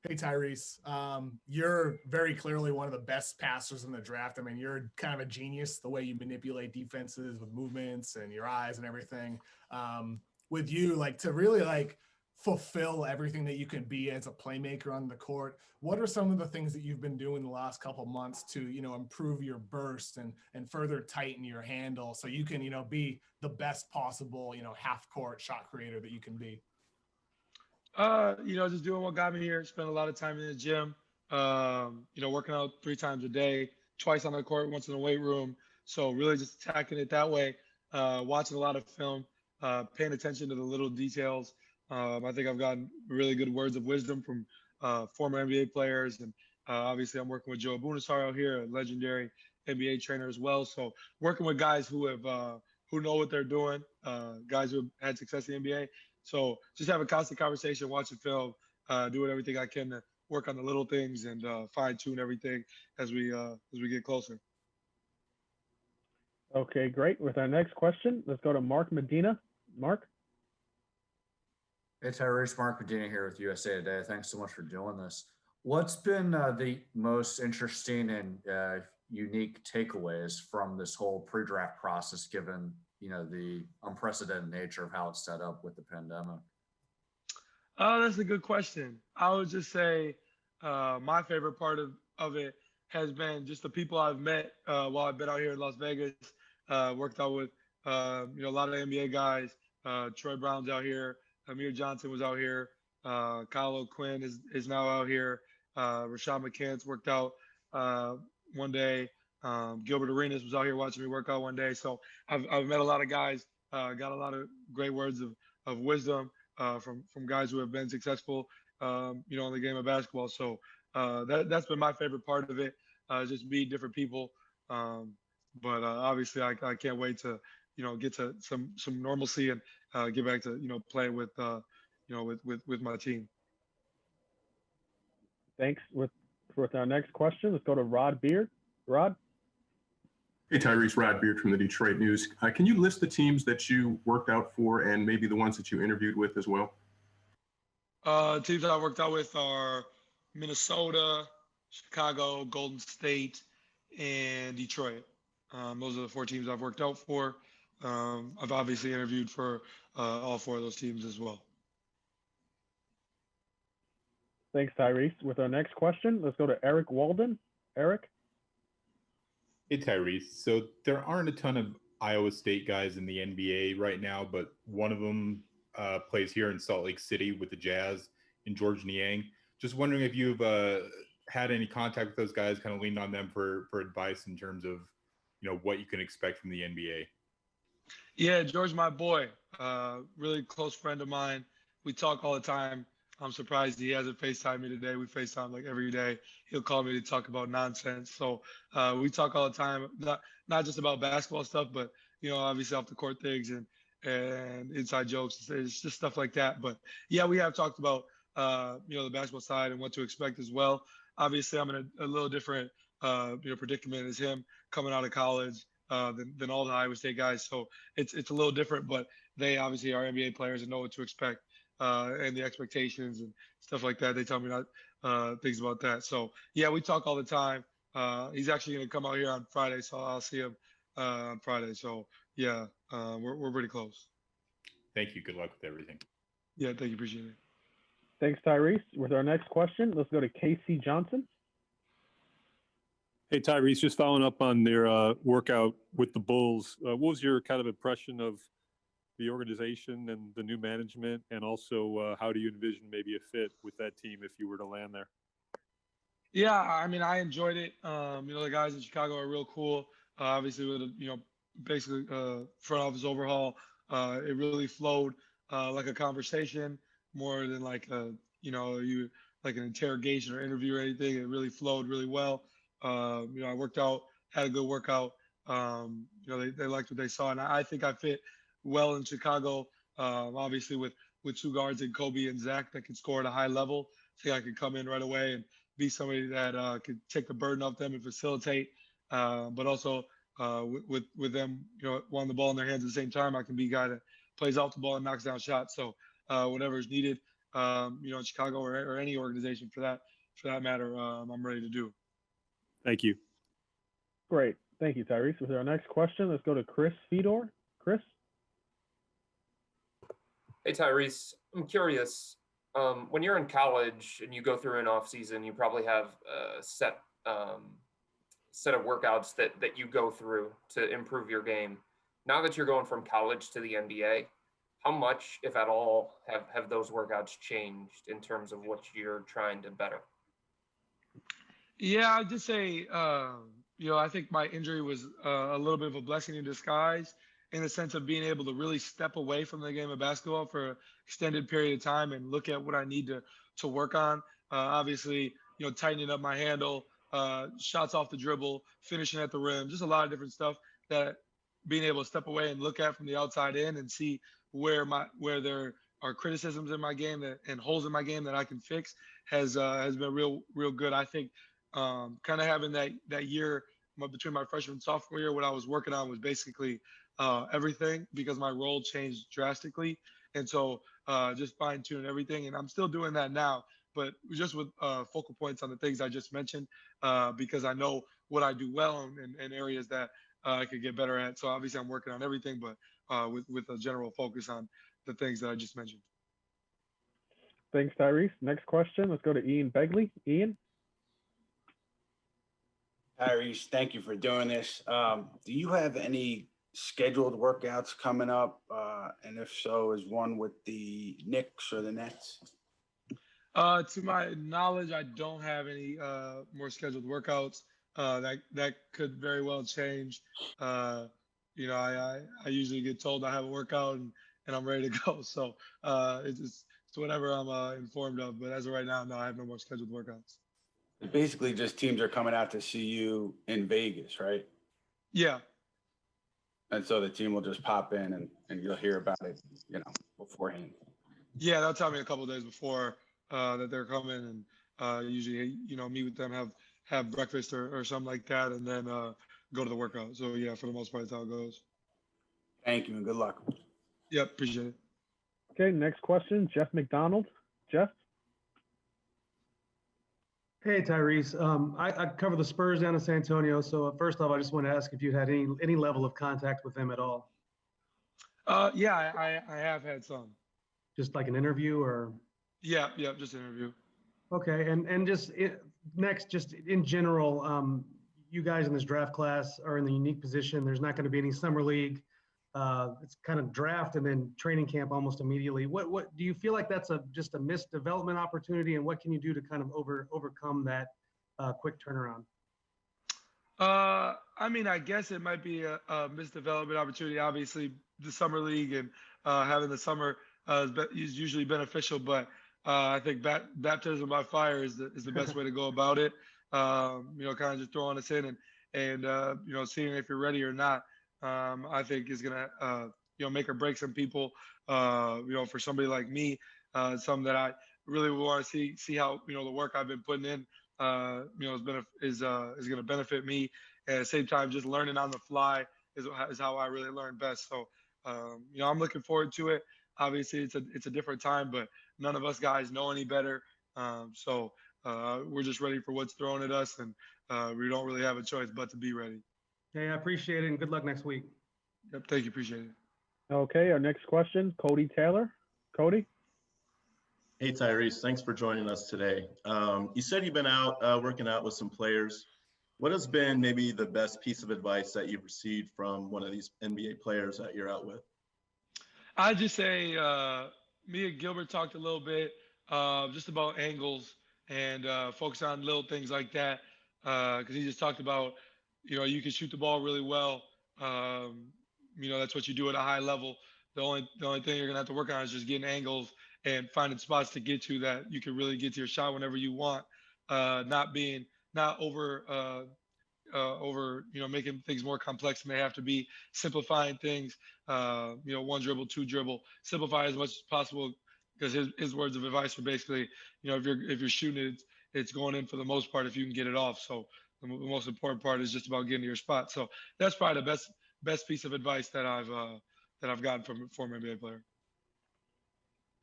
Hey, Tyrese. You're very clearly one of the best passers in the draft. I mean, you're kind of a genius the way you manipulate defenses with movements and your eyes and everything. With you, like to really like fulfill everything that you can be as a playmaker on the court, what are some of the things that you've been doing the last couple months to, improve your burst and further tighten your handle so you can, be the best possible, half court shot creator that you can be? Just doing what got me here. Spent a lot of time in the gym. Working out 3 times a day, twice on the court, once in the weight room. So really just attacking it that way. Watching a lot of film, paying attention to the little details. I think I've gotten really good words of wisdom from former NBA players, and obviously I'm working with Joe Abunassar out here, a legendary NBA trainer as well. So working with guys who know what they're doing, guys who have had success in the NBA. So just have a constant conversation, watching film, doing everything I can to work on the little things and fine tune everything as we get closer. Okay, great. With our next question, let's go to Mark Medina. Mark? Hey, Tyrese, Mark Medina here with USA Today. Thanks so much for doing this. What's been the most interesting and unique takeaways from this whole pre-draft process, given the unprecedented nature of how it's set up with the pandemic? Oh, that's a good question. I would just say my favorite part of it has been just the people I've met while I've been out here in Las Vegas. Worked out with a lot of NBA guys. Troy Brown's out here. Amir Johnson was out here. Kyle O'Quinn is now out here. Rashad McCants worked out one day. Gilbert Arenas was out here watching me work out one day. So I've met a lot of guys. Got a lot of great words of wisdom from guys who have been successful, in the game of basketball. So that's been my favorite part of it, just meeting different people. But obviously, I can't wait to, get to some normalcy and get back to, playing with my team. Thanks. With our next question, let's go to Rod Beard. Rod? Hey, Tyrese, Rod Beard from the Detroit News. Can you list the teams that you worked out for and maybe the ones that you interviewed with as well? Teams I worked out with are Minnesota, Chicago, Golden State, and Detroit. Those are the 4 teams I've worked out for. I've obviously interviewed for all 4 of those teams as well. Thanks, Tyrese. With our next question, let's go to Eric Walden. Eric? Hey, Tyrese. So there aren't a ton of Iowa State guys in the NBA right now, but one of them plays here in Salt Lake City with the Jazz in George Niang. Just wondering if you've had any contact with those guys, kind of leaned on them for advice in terms of, what you can expect from the NBA. Yeah, George, my boy, really close friend of mine. We talk all the time. I'm surprised he hasn't FaceTimed me today. We FaceTime like every day. He'll call me to talk about nonsense. So we talk all the time, not just about basketball stuff, but obviously off the court things and inside jokes. It's just stuff like that. But yeah, we have talked about the basketball side and what to expect as well. Obviously, I'm in a little different predicament as him coming out of college than all the Iowa State guys. So it's a little different, but they obviously are NBA players and know what to expect. And the expectations and stuff like that. They tell me not things about that. So yeah, we talk all the time. He's actually going to come out here on Friday, so I'll see him on Friday. So yeah, we're pretty close. Thank you. Good luck with everything. Yeah, thank you. Appreciate it. Thanks, Tyrese. With our next question, let's go to Casey Johnson. Hey, Tyrese, just following up on their workout with the Bulls. What was your kind of impression of the organization and the new management, and also how do you envision maybe a fit with that team if you were to land there? Yeah, I mean, I enjoyed it. The guys in Chicago are real cool. Obviously, with basically front office overhaul, it really flowed like a conversation more than like you like an interrogation or interview or anything. It really flowed really well. I worked out, had a good workout. They liked what they saw, and I think I fit well in Chicago, obviously with 2 guards in Kobe and Zach that can score at a high level. I think I could come in right away and be somebody that could take the burden off them and facilitate, but also with them, wanting the ball in their hands at the same time, I can be a guy that plays off the ball and knocks down shots. So whatever is needed, in Chicago or any organization for that matter, I'm ready to do. Thank you. Great. Thank you, Tyrese. With our next question, let's go to Chris Fedor. Chris? Hey, Tyrese, I'm curious. When you're in college and you go through an off season, you probably have a set of workouts that you go through to improve your game. Now that you're going from college to the NBA, how much, if at all, have those workouts changed in terms of what you're trying to better? Yeah, I'd just say, I think my injury was a little bit of a blessing in disguise in the sense of being able to really step away from the game of basketball for an extended period of time and look at what I need to work on. Obviously, tightening up my handle, shots off the dribble, finishing at the rim, just a lot of different stuff that being able to step away and look at from the outside in and see where there are criticisms in my game and holes in my game that I can fix has been real good. I think kind of having that year between my freshman and sophomore year, what I was working on was basically everything because my role changed drastically. And so just fine tuning everything. And I'm still doing that now, but just with focal points on the things I just mentioned, because I know what I do well and areas that I could get better at. So obviously I'm working on everything, but with a general focus on the things that I just mentioned. Thanks, Tyrese. Next question, let's go to Ian Begley. Ian? Tyrese, thank you for doing this. Do you have any scheduled workouts coming up? And if so, is one with the Knicks or the Nets? To my knowledge, I don't have any more scheduled workouts. That could very well change. I usually get told I have a workout and I'm ready to go. So it's whatever I'm informed of. But as of right now, no, I have no more scheduled workouts. Basically, just teams are coming out to see you in Vegas, right? Yeah. And so the team will just pop in and you'll hear about it, beforehand. Yeah, they'll tell me a couple of days before that they're coming, and usually, meet with them, have breakfast or something like that, and then go to the workout. So yeah, for the most part, that's how it goes. Thank you and good luck. Yep, appreciate it. Okay, next question, Jeff McDonald. Jeff? Hey, Tyrese. I cover the Spurs down in San Antonio. So first off, I just want to ask if you had any level of contact with them at all. Yeah, I have had some. Just like an interview or? Yeah, just an interview. Okay, and just next, just in general, you guys in this draft class are in the unique position. There's not going to be any summer league. It's kind of draft and then training camp almost immediately. What do you feel like that's just a missed development opportunity, and what can you do to kind of overcome that quick turnaround? I guess it might be a missed development opportunity. Obviously, the summer league and having the summer is usually beneficial, but I think baptism by fire is the best way to go about it. Kind of just throwing us in and seeing if you're ready or not. I think is gonna make or break some people. For somebody like me, some that I really want to see how the work I've been putting in is gonna benefit me. And at the same time, just learning on the fly is how I really learn best. So I'm looking forward to it. Obviously, it's a different time, but none of us guys know any better. So we're just ready for what's thrown at us, and we don't really have a choice but to be ready. Hey, I appreciate it, and good luck next week. Yep, thank you. Appreciate it. Okay, our next question, Cody Taylor. Cody? Hey, Tyrese, thanks for joining us today. You said you've been out working out with some players. What has been maybe the best piece of advice that you've received from one of these NBA players that you're out with? I'd just say me and Gilbert talked a little bit just about angles and focus on little things like that because he just talked about, you can shoot the ball really well. That's what you do at a high level. The only thing you're going to have to work on is just getting angles and finding spots to get to that you can really get to your shot whenever you want, not over making things more complex than they have to be, simplifying things, one dribble, two dribble, simplify as much as possible because his words of advice are basically, if you're shooting it, it's going in for the most part if you can get it off. So the most important part is just about getting to your spot. So that's probably the best piece of advice that I've gotten from a former NBA player.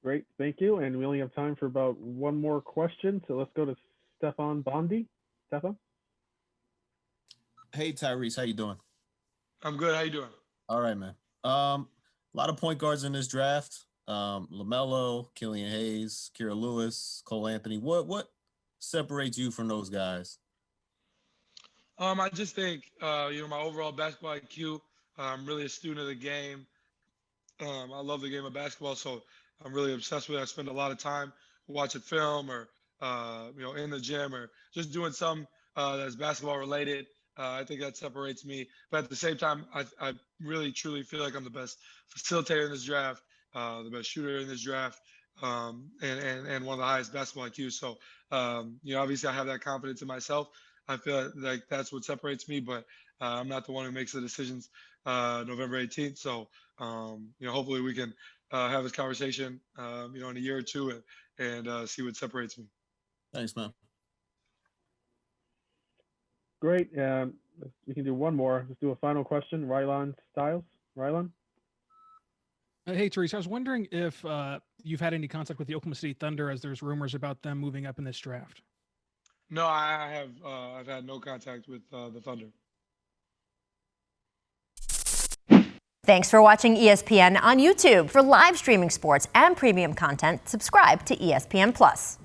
Great, thank you. And we only have time for about one more question, so let's go to Stefan Bondi. Stefan? Hey Tyrese, how you doing? I'm good. How you doing? All right, man. A lot of point guards in this draft. LaMelo, Killian Hayes, Kira Lewis, Cole Anthony. What separates you from those guys? I just think my overall basketball IQ. I'm really a student of the game. I love the game of basketball, so I'm really obsessed with it. I spend a lot of time watching film or in the gym or just doing something that's basketball related. I think that separates me. But at the same time, I really truly feel like I'm the best facilitator in this draft, the best shooter in this draft, and one of the highest basketball IQs. So obviously I have that confidence in myself. I feel like that's what separates me, but I'm not the one who makes the decisions November 18th. So hopefully we can have this conversation in a year or two and see what separates me. Thanks, man. Great. We can do one more. Let's do a final question. Rylan Styles. Rylan? Hey, Therese, I was wondering if you've had any contact with the Oklahoma City Thunder as there's rumors about them moving up in this draft. No, I have. I've had no contact with the Thunder. Thanks for watching ESPN on YouTube. For live streaming sports and premium content, subscribe to ESPN+.